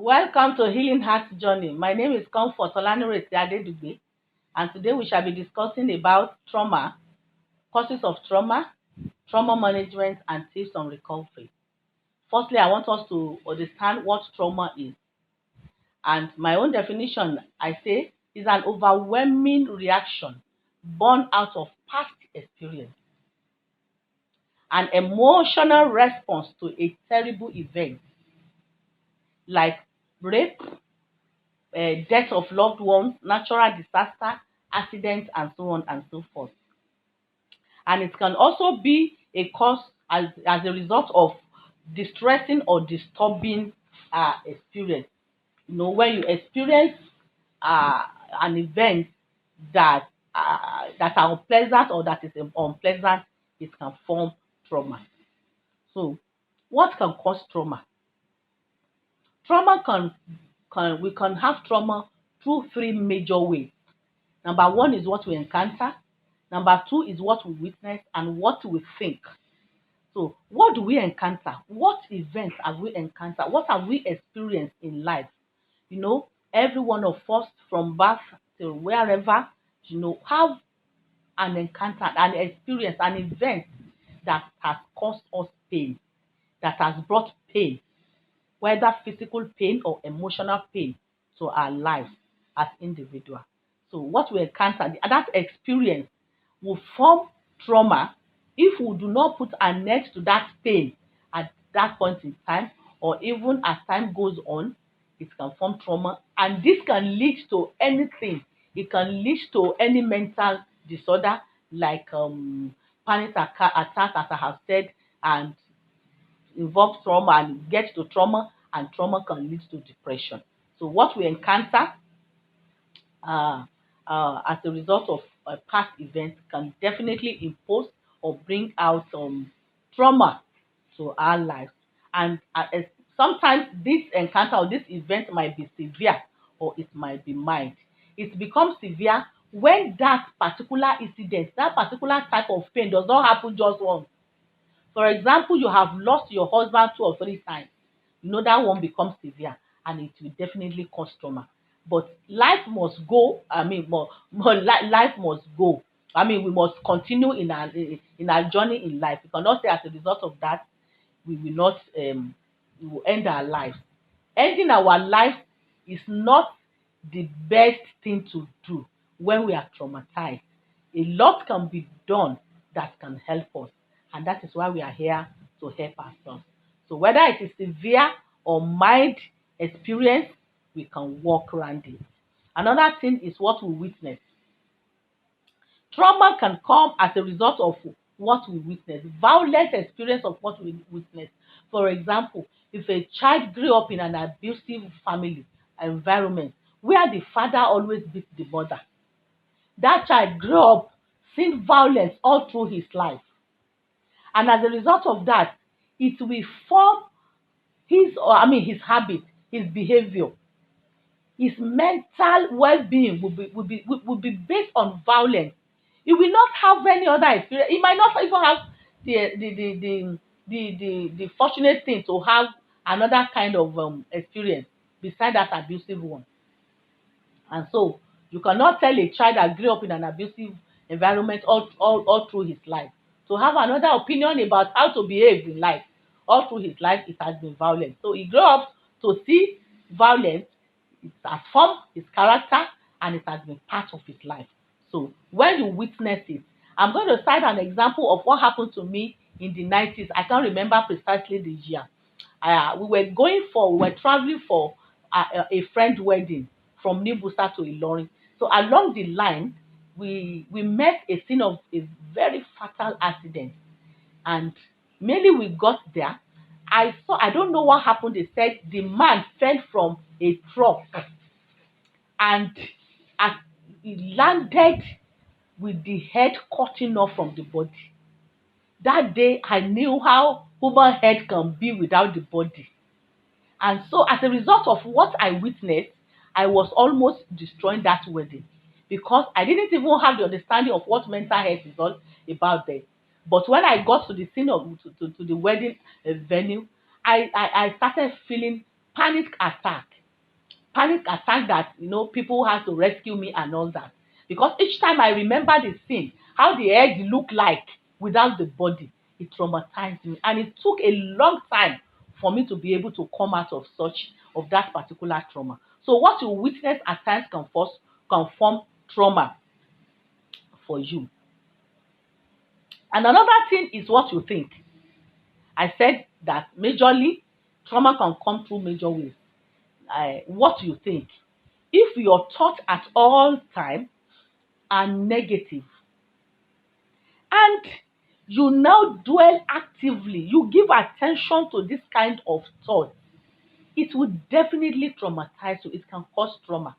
Welcome to Healing Heart Journey. My name is Comfort Olanire Adedugbe, and today we shall be discussing about trauma, causes of trauma, trauma management, and tips on recovery. Firstly, I want us to understand what trauma is. And my own definition, I say, is an overwhelming reaction born out of past experience, an emotional response to a terrible event like rape, death of loved ones, natural disaster, accidents, and so on and so forth. And it can also be a cause as a result of distressing or disturbing experience. When you experience uh, an event that are unpleasant or that is unpleasant, it can form trauma. So, what can cause trauma? Trauma can we can have trauma through three major ways. Number one is what we encounter. Number two is what we witness and what we think. So, what do we encounter? What events have we encountered? What have we experienced in life? Every one of us from birth to wherever, have an encounter, an experience, an event that has caused us pain, that has brought pain, whether physical pain or emotional pain to our lives as individuals. So what we encounter, that experience will form trauma if we do not put an end to that pain at that point in time, or even as time goes on, it can form trauma. And this can lead to anything. It can lead to any mental disorder like panic attack, as I have said, and involve trauma and get to trauma, and trauma can lead to depression. So what we encounter uh, as a result of past events can definitely impose or bring out trauma to our lives. And sometimes this encounter or this event might be severe or it might be mild. It becomes severe when that particular incident, that particular type of pain does not happen just once. For example, you have lost your husband 2 or 3 times. That one becomes severe and it will definitely cause trauma. But life must go. Life must go. We must continue in our journey in life. We cannot say as a result of that we will not we will end our life. Ending our life is not the best thing to do when we are traumatized. A lot can be done that can help us, and that is why we are here to help ourselves. So whether it is severe or mild experience, we can walk around it. Another thing is what we witness. Trauma can come as a result of what we witness, violent experience of what we witness. For example, if a child grew up in an abusive family environment where the father always beat the mother, that child grew up seeing violence all through his life. And as a result of that, it will form his habit, his behavior. His mental well-being will be based on violence. He will not have any other experience. He might not even have the fortunate thing to have another kind of experience beside that abusive one. And so you cannot tell a child that grew up in an abusive environment all through his life to have another opinion about how to behave in life. All through his life, it has been violent. So he grew up to see violence. It has formed his character and it has been part of his life. So when you witness it, I'm going to cite an example of what happened to me in the 90s. I can't remember precisely the year. We were traveling for a friend wedding from Nibusa to Ilorin. So along the line, we met a scene of a very fatal accident, and mainly we got there. I don't know what happened. They said the man fell from a truck and as he landed with the head cutting off from the body. That day I knew how human head can be without the body. And so as a result of what I witnessed, I was almost destroying that wedding because I didn't even have the understanding of what mental health is all about then. But when I got to the scene of to the wedding venue, I started feeling panic attack. panic attack that people had to rescue me and all that. Because each time I remember the scene, how the head looked like without the body, it traumatized me, and it took a long time for me to be able to come out of that particular trauma. So what you witness at times can form trauma for you. And another thing is what you think. I said that majorly trauma can come through major ways. What you think. If your thoughts at all time are negative, and you now dwell actively, you give attention to this kind of thought, it will definitely traumatize you. It can cause trauma.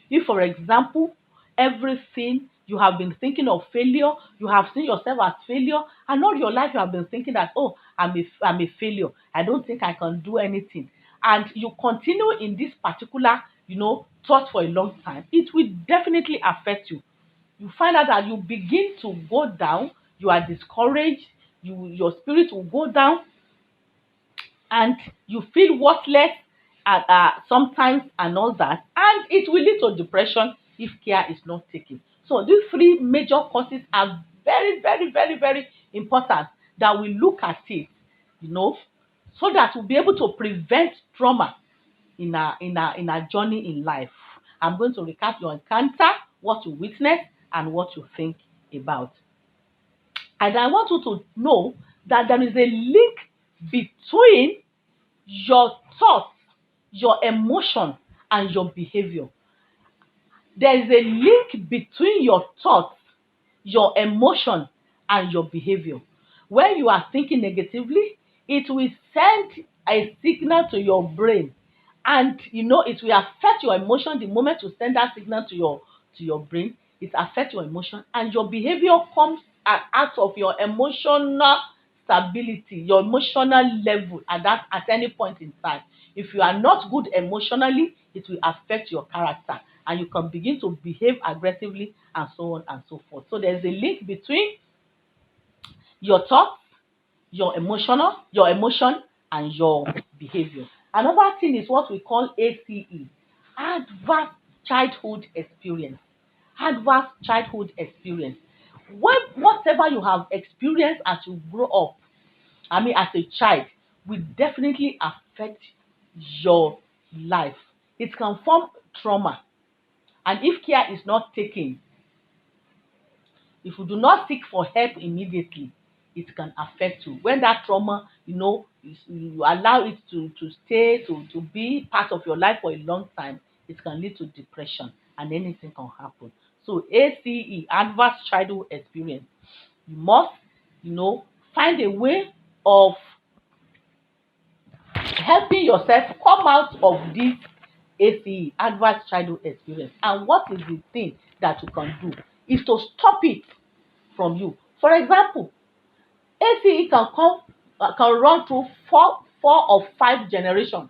If, for example, everything you have been thinking of failure, you have seen yourself as failure, and all your life you have been thinking that, oh, I'm a failure. I don't think I can do anything. And you continue in this particular, thought for a long time, it will definitely affect you. You find out that you begin to go down, you are discouraged, your spirit will go down, and you feel worthless sometimes and all that, and it will lead to depression if care is not taken. So these three major causes are very, very, very, very important that we look at it, you know, so that we'll be able to prevent trauma in our journey in life. I'm going to recap your encounter, what you witnessed, and what you think about. And I want you to know that there is a link between your thoughts, your emotion, and your behavior. There is a link between your thoughts, your emotion, and your behavior. When you are thinking negatively, it will send a signal to your brain, and it will affect your emotion. The moment you send that signal to your brain, it affects your emotion, and your behavior comes out of your emotional stability, your emotional level at any point in time. If you are not good emotionally, it will affect your character, and you can begin to behave aggressively, and so on and so forth. So there's a link between your thoughts, your emotion, and your behavior. Another thing is what we call ACE, adverse childhood experience. Adverse childhood experience. Whatever you have experienced as you grow up, as a child, will definitely affect your life. It can form trauma, and if care is not taken, if you do not seek for help immediately, it can affect you. When that trauma, you allow it to stay, to be part of your life for a long time, it can lead to depression, and anything can happen. So ACE, adverse childhood experience, you must, find a way of helping yourself come out of this ACE, adverse childhood experience. And what is the thing that you can do is to stop it from you. For example, ACE can run through four or five generations.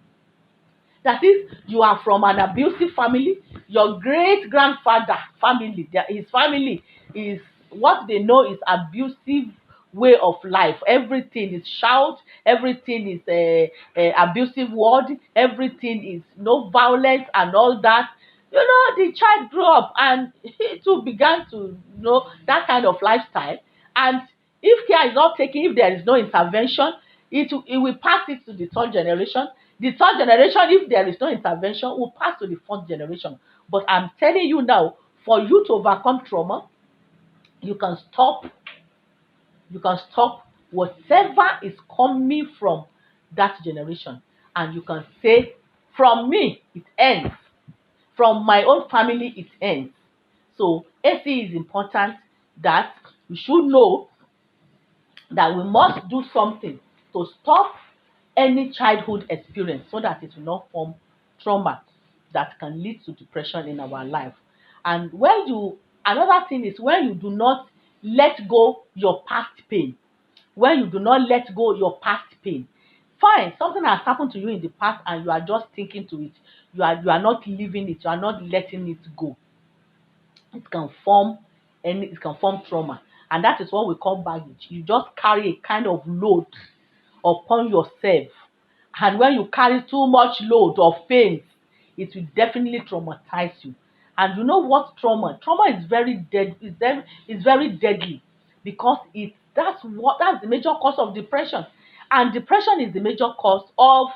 That is, you are from an abusive family. Your great grandfather family, his family is what they know is abusive way of life. Everything is shout, everything is a abusive word, everything is no violence and all that. The child grew up, and he too began to know that kind of lifestyle. And if care is not taken, if there is no intervention, it will pass it to the third generation. The third generation, if there is no intervention, will pass to the fourth generation. But I'm telling you now, for you to overcome trauma, you can stop whatever is coming from that generation, and you can say, from me it ends, from my own family it ends. So ACE is important, that we should know that we must do something to stop any childhood experience, so that it will not form trauma that can lead to depression in our life. And another thing is, when you do not let go your past pain, when you do not let go your past pain, fine, something has happened to you in the past and you are just thinking to it, you are not living it, you are not letting it go. It can form trauma, and that is what we call baggage. You just carry a kind of load upon yourself, and when you carry too much load of pain, it will definitely traumatize you. And you know what trauma? Trauma is very dead. Is very deadly because that's the major cause of depression, and depression is the major cause of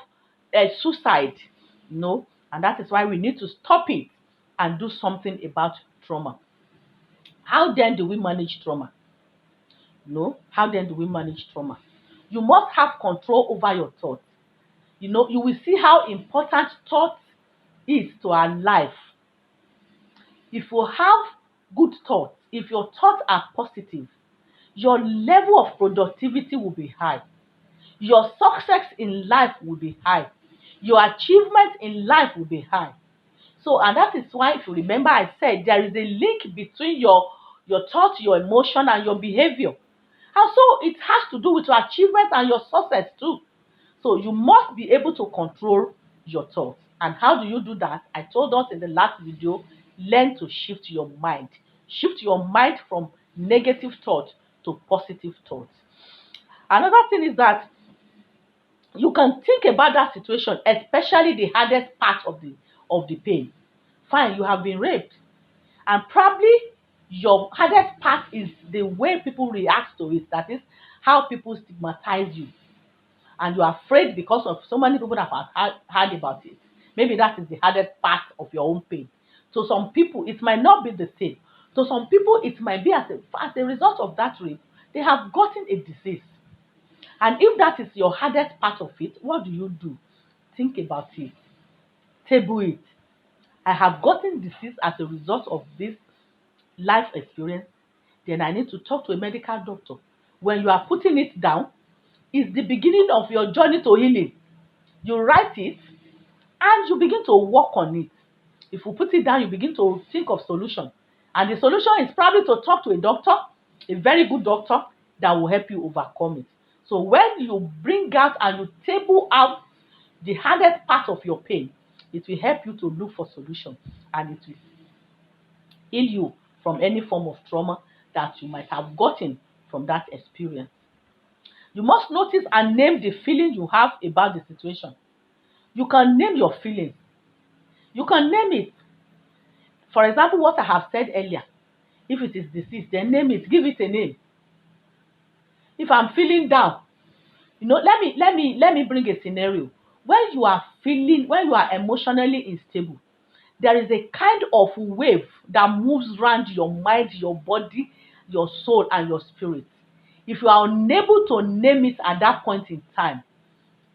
suicide. You know, and that is why we need to stop it and do something about trauma. How then do we manage trauma? No, how then do we manage trauma? You must have control over your thoughts. You know, you will see how important thought is to our life. If you have good thoughts, if your thoughts are positive, your level of productivity will be high. Your success in life will be high. Your achievement in life will be high. So, and that is why, if you remember, I said there is a link between your thought, your emotion, and your behavior. And so it has to do with your achievement and your success too. So you must be able to control your thoughts. And how do you do that? I told us in the last video, learn to shift your mind. Shift your mind from negative thoughts to positive thoughts. Another thing is that you can think about that situation, especially the hardest part of the pain. Fine, you have been raped, and probably your hardest part is the way people react to it. That is how people stigmatize you, and you are afraid because of so many people that have heard about it. Maybe that is the hardest part of your own pain. To some people, it might not be the same. To some people, it might be as a result of that rape, they have gotten a disease. And if that is your hardest part of it, what do you do? Think about it. Table it. I have gotten disease as a result of this life experience. Then I need to talk to a medical doctor. When you are putting it down, it's the beginning of your journey to healing. You write it and you begin to work on it. If you put it down, you begin to think of solution. And the solution is probably to talk to a doctor, a very good doctor that will help you overcome it. So when you bring out and you table out the hardest part of your pain, it will help you to look for solution, and it will heal you from any form of trauma that you might have gotten from that experience. You must notice and name the feeling you have about the situation. You can name your feelings. You can name it. For example, what I have said earlier. If it is disease, then name it, give it a name. If I'm feeling down, let me bring a scenario. When you are emotionally unstable, there is a kind of wave that moves around your mind, your body, your soul, and your spirit. If you are unable to name it at that point in time,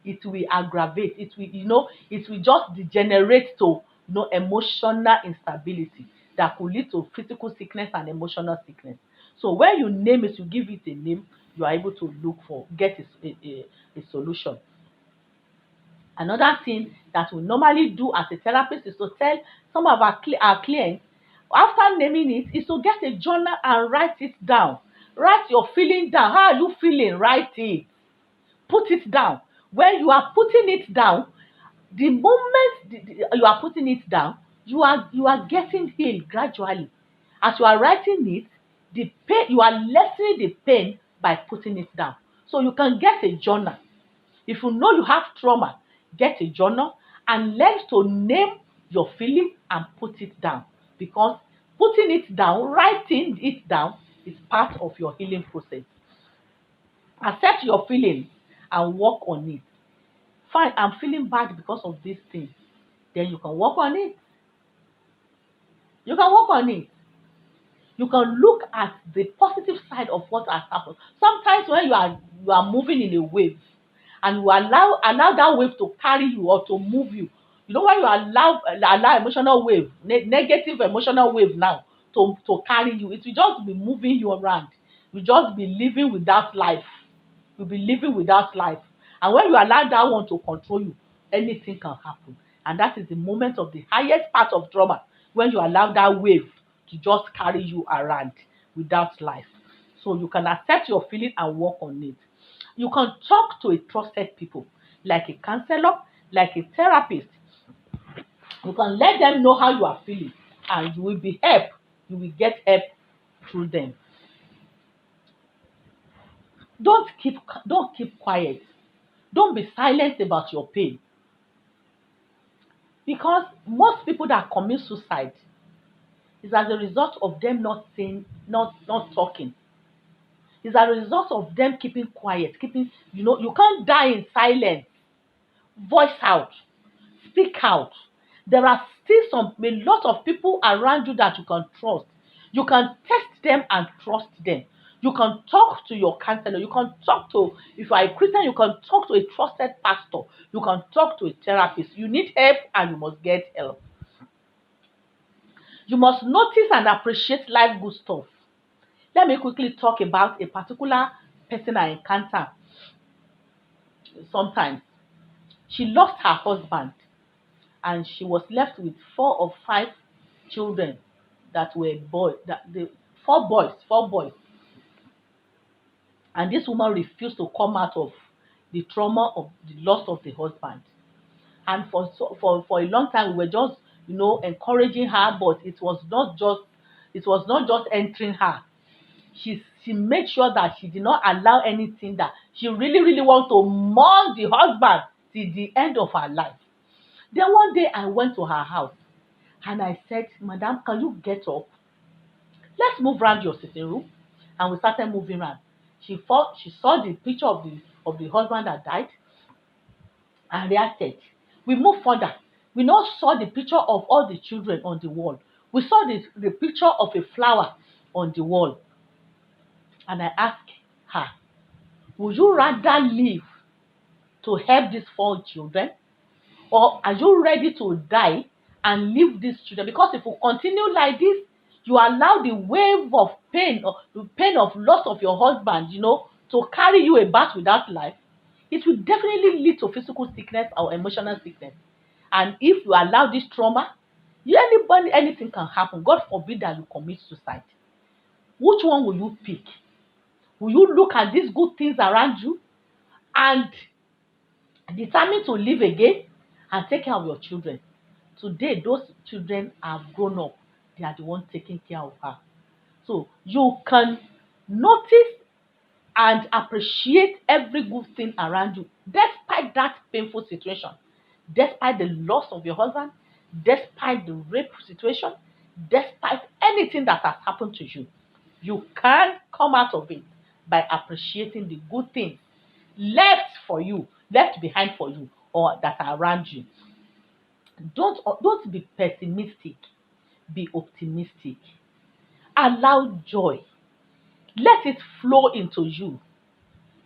it will aggravate. It will just degenerate to emotional instability that could lead to physical sickness and emotional sickness. So when you name it, you give it a name, you are able to get a solution. Another thing that we normally do as a therapist is to tell some of our clients, after naming it, is to get a journal and write it down. Write your feeling down. How are you feeling? Write it. Put it down. When you are putting it down, the moment you are putting it down, you are getting healed gradually. As you are writing it, the pain, you are lessening the pain by putting it down. So you can get a journal. If you know you have trauma, get a journal and learn to name your feeling and put it down, because putting it down, writing it down, is part of your healing process. Accept your feelings and work on it. Fine, I'm feeling bad because of this thing. Then you can work on it. You can work on it. You can look at the positive side of what has happened. Sometimes when you are moving in a wave and you allow that wave to carry you or to move you. When you allow emotional wave, negative emotional wave now to carry you, it will just be moving you around. You just be living without life. You'll be living without life. And when you allow that one to control you, anything can happen. And that is the moment of the highest part of trauma, when you allow that wave to just carry you around without life. So you can accept your feeling and work on it. You can talk to a trusted people, like a counselor, like a therapist. You can let them know how you are feeling, and you will be helped. You will get help through them. Don't keep quiet. Don't be silent about your pain. Because most people that commit suicide is as a result of them not saying, not talking. Is as a result of them keeping quiet, keeping, you can't die in silence. Voice out, speak out. There are still a lot of people around you that you can trust. You can test them and trust them. You can talk to your counselor. You can talk to, if you are a Christian, you can talk to a trusted pastor. You can talk to a therapist. You need help and you must get help. You must notice and appreciate life good stuff. Let me quickly talk about a particular person I encounter sometimes. She lost her husband and she was left with 4 or 5 children that were boys, that the 4 boys, and this woman refused to come out of the trauma of the loss of the husband. And for a long time we were just, encouraging her, but it was not just entering her. She made sure that she did not allow anything, that she really really want to mourn the husband till the end of her life. Then one day I went to her house and I said, "Madam, can you get up? Let's move round your sitting room." And we started moving round. She saw the picture of the husband that died and reacted. We moved further. We now saw the picture of all the children on the wall. We saw the picture of a flower on the wall. And I asked her, "Would you rather live to help these 4 children, or are you ready to die and leave these children? Because if you continue like this, you allow the wave of pain, or the pain of loss of your husband, to carry you about without life. It will definitely lead to physical sickness or emotional sickness. And if you allow this trauma, anything can happen. God forbid that you commit suicide. Which one will you pick? Will you look at these good things around you and determined to live again and take care of your children? Today, those children are grown up. They are the ones taking care of her. So you can notice and appreciate every good thing around you, despite that painful situation, despite the loss of your husband, despite the rape situation, despite anything that has happened to you. You can come out of it by appreciating the good things left behind for you, or that are around you. Don't be pessimistic, be optimistic. Allow joy. Let it flow into you.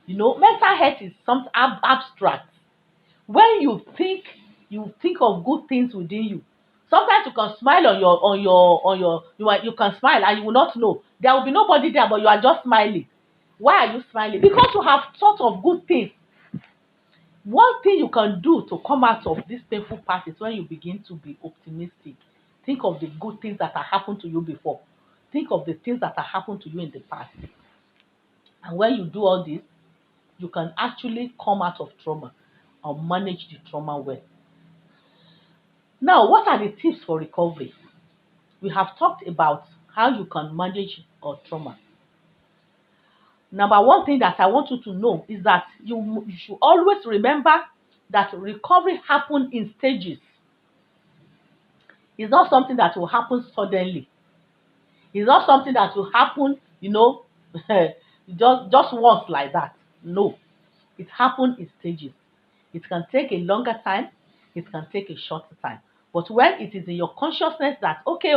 Mental health is something abstract. When you think of good things within you. Sometimes you can smile you can smile and you will not know. There will be nobody there, but you are just smiling. Why are you smiling? Because you have thought of good things. One thing you can do to come out of this painful part is when you begin to be optimistic. Think of the good things that have happened to you before. Think of the things that have happened to you in the past. And when you do all this, you can actually come out of trauma or manage the trauma well. Now, what are the tips for recovery? We have talked about how you can manage your trauma. Number one thing that I want you to know is that you should always remember that recovery happens in stages. It's not something that will happen suddenly. It's not something that will happen, just once like that. No, it happens in stages. It can take a longer time, it can take a shorter time. But when it is in your consciousness that, okay,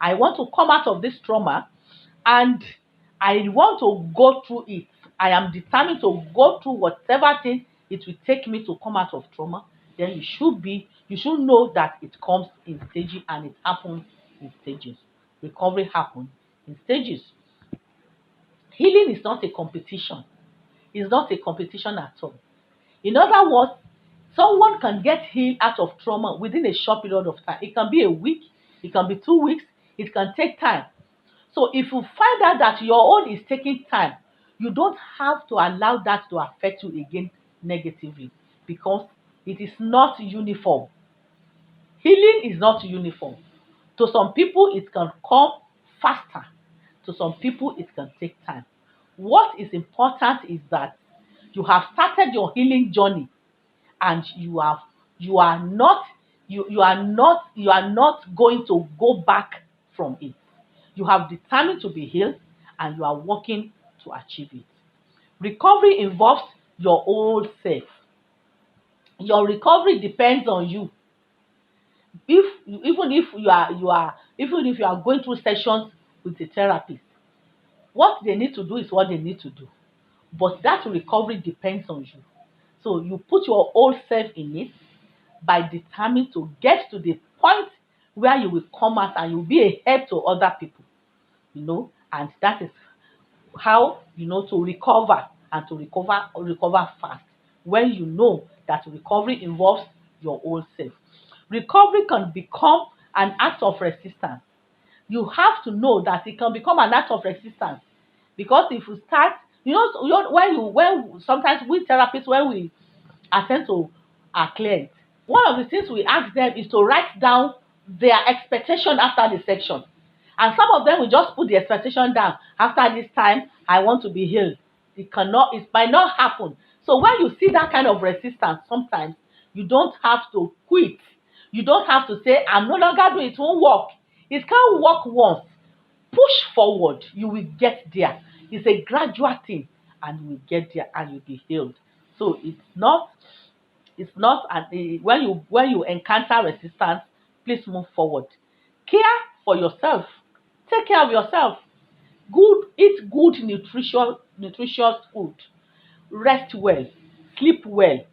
I want to come out of this trauma and I want to go through it, I am determined to go through whatever thing it will take me to come out of trauma, then you should know that it comes in stages and it happens in stages. Recovery happens in stages. Healing is not a competition. It's not a competition at all. In other words, someone can get healed out of trauma within a short period of time. It can be a week, it can be 2 weeks, it can take time. So if you find out that your own is taking time, you don't have to allow that to affect you again negatively, because it is not uniform. Healing is not uniform. To some people, it can come faster. To some people, it can take time. What is important is that you have started your healing journey and you are not you are not going to go back from it. You have determined to be healed and you are working to achieve it. Recovery involves your old self. Your recovery depends on you. If even if you are even if you are going through sessions with a therapist, what they need to do is what they need to do. But that recovery depends on you. So you put your old self in it by determining to get to the point where you will come out and you'll be a help to other people, and that is how to recover and to recover fast when you know that recovery involves your own self. Recovery can become an act of resistance. You have to know that it can become an act of resistance, because if you start, when sometimes we therapists, when we attend to our clients, one of the things we ask them is to write down their expectation after the section. And some of them will just put the expectation down. After this time, I want to be healed. It might not happen. So when you see that kind of resistance, sometimes you don't have to quit. You don't have to say, I'm no longer doing it, it won't work. It can't work once. Push forward, you will get there. It's a gradual thing, and you will get there and you'll be healed. So it's not when you encounter resistance, please move forward. Care for yourself. Take care of yourself. Eat good nutritious food. Rest well. Sleep well.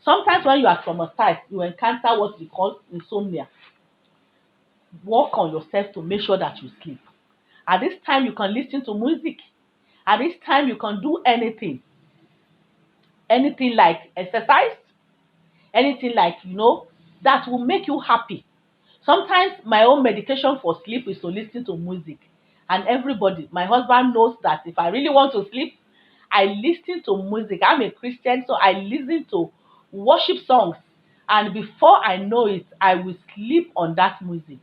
Sometimes when you are traumatized, you encounter what we call insomnia. Work on yourself to make sure that you sleep. At this time, you can listen to music. At this time, you can do anything like exercise, anything like that will make you happy. Sometimes my own medication for sleep is to listen to music. And everybody, my husband knows that if I really want to sleep, I listen to music. I'm a Christian, so I listen to worship songs. And before I know it, I will sleep on that music.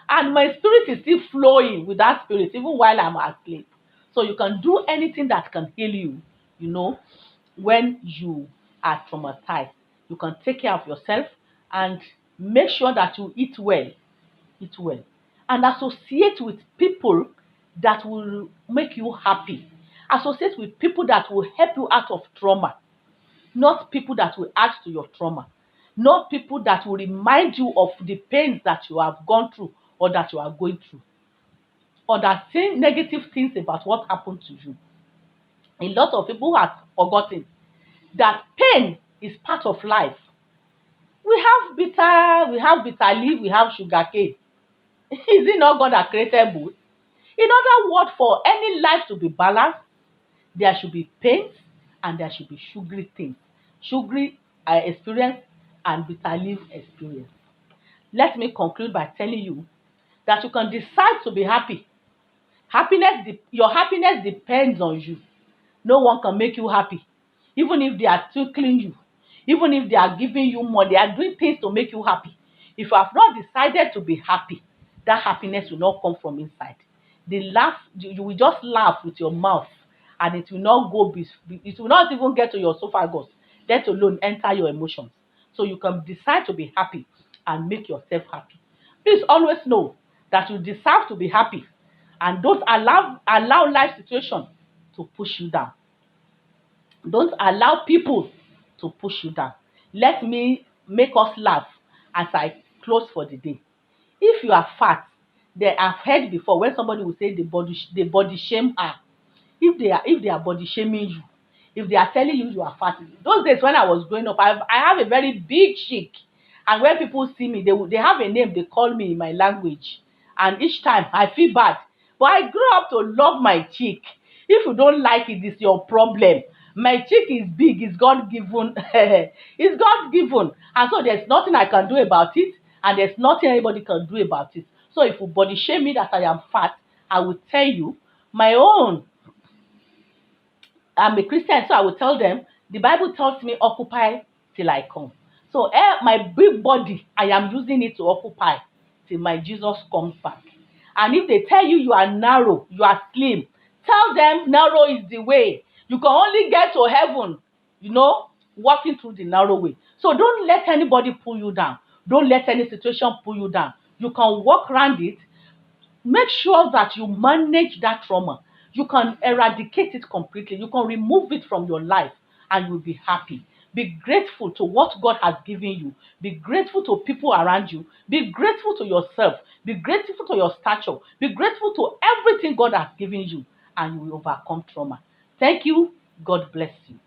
And my spirit is still flowing with that spirit, even while I'm asleep. So you can do anything that can heal you know, when you are traumatized. You can take care of yourself and make sure that you eat well, and associate with people that will make you happy. Associate with people that will help you out of trauma, not people that will add to your trauma, not people that will remind you of the pains that you have gone through or that you are going through, or that say negative things about what happened to you. A lot of people have forgotten that pain is part of life. We have bitter leaf, we have sugar cane. Is it not God that created both? In other words, for any life to be balanced, there should be pains and there should be sugary things. Sugary experience and bitter leaf experience. Let me conclude by telling you that you can decide to be happy. Your happiness depends on you. No one can make you happy. Even if they are tickling you, even if they are giving you money, they are doing things to make you happy. If you have not decided to be happy, that happiness will not come from inside. You will just laugh with your mouth, and it will not it will not even get to your esophagus, let alone enter your emotions. So you can decide to be happy and make yourself happy. Please always know that you deserve to be happy, and don't allow life situation to push you down. Don't allow people to push you down. Let me make us laugh as I close for the day. If you are fat, I've heard before when somebody will say the body shame her. If they are body shaming you, if they are telling you you are fat. Those days when I was growing up, I have a very big cheek, and when people see me, they have a name they call me in my language, and each time I feel bad. But I grew up to love my cheek. If you don't like it, it's your problem. My cheek is big, it's God given. It's God given, and so there's nothing I can do about it, and there's nothing anybody can do about it. So if you body shame me that I am fat, I will tell you my own. I'm a Christian, so I will tell them the Bible tells me occupy till I come. So my big body, I am using it to occupy till my Jesus comes back. And if they tell you you are narrow, you are slim, tell them narrow is the way. You can only get to heaven, walking through the narrow way. So don't let anybody pull you down. Don't let any situation pull you down. You can walk around it. Make sure that you manage that trauma. You can eradicate it completely. You can remove it from your life and you'll be happy. Be grateful to what God has given you. Be grateful to people around you. Be grateful to yourself. Be grateful to your stature. Be grateful to everything God has given you, and you will overcome trauma. Thank you. God bless you.